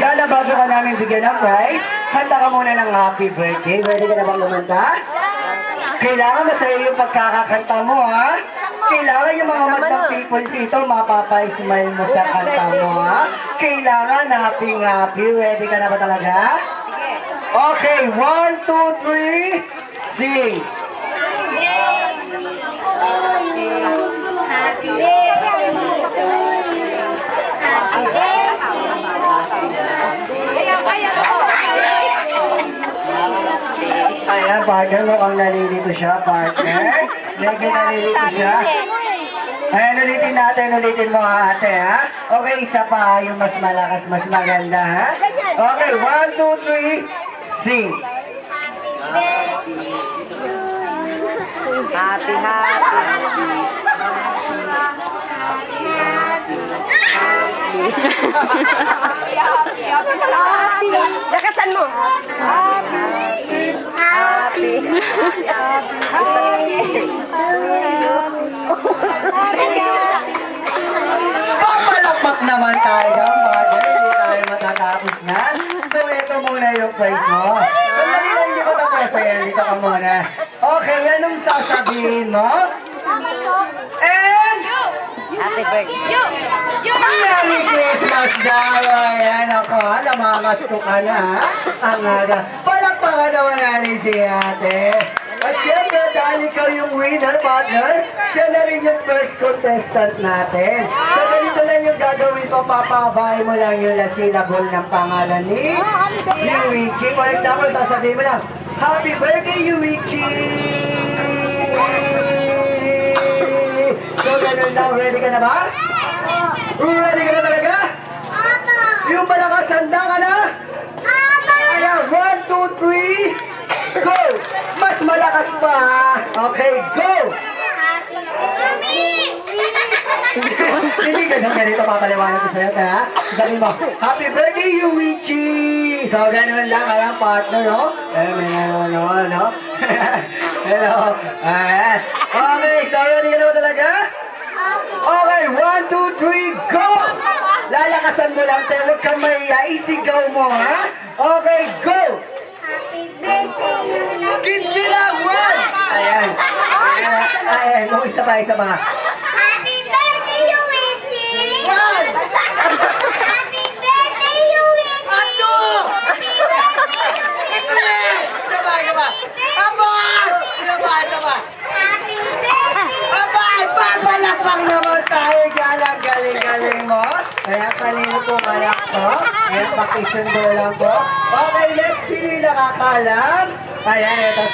Sana bago ka namin bigyan ng prize, kanta ka muna ng happy birthday. Ready ka na bang lumanta? Kailangan masaya yung pagkakakanta mo, ha? Kailangan yung mga madlang people dito, mapapa-smile mo sa kanta mo, ha? Kailangan happy-happy. Ready ka na ba talaga? Okay, 1, 2, 3, sing! Ayan, partner, mukhang nalilito siya, partner. Medyo nalilito siya. Ayan, ulitin mo ate, ha? Okay, isa pa, yung mas malakas, mas maganda, ha? Okay, 1, 2, 3, sing! Happy, happy. Lakasan mo. Happy. Papalakpak naman tayo, partner. Hindi tayo matatapos na. So, ito muna yung prize mo. Sandali lang, hindi ko tapos. Ayan, dito ka muna. Okay, anong sasabihin mo? And... Happy birthday. Merry Christmas daw! Ayan ako, namamasko ka na, ha? Ang aga. Palakpakan naman natin si ate. At syempre, dahil ikaw yung winner, partner, siya na rin yung first contestant natin. So, ganito lang yung gagawin ko, papabahay mo lang yung syllable ng pangalan ni Yuichi. For example, sasabihin mo lang, Happy birthday, Yuichi! So, ganun lang. Ready ka na ba? Ready ka na talaga? Yung malakas, handa ka na? Ayan, 1, 2, 3, go! Mas malakas pa, ha? Okay, go! Hindi ganito papaliwanag ko sa'yo, ha? Sabi mo, Happy birthday, Yuichi! So, ganun lang, ayan, partner, no? No? Hello. Ayan. Okay, so, ready ka na ba talaga? Okay, 1, 2, 3, go! Lalakasan mo lang, tayo, huwag kang maiya, isigaw mo, ha? Okay, go! Kids nila, 1! Ayan. Ayan, isa pa. Happy birthday, Yuichi! 1! Happy birthday, Yuichi! Ato! Happy birthday, Yuichi! Isa pa. Amor! Isa pa. Happy birthday! Abay! Papalakpak naman tayo dyan. Ang galing-galing mo. Kaya kanino po malak po. Kaya pakisundo lang po. Okay, let's see. Nakakalam. Ayan, ito.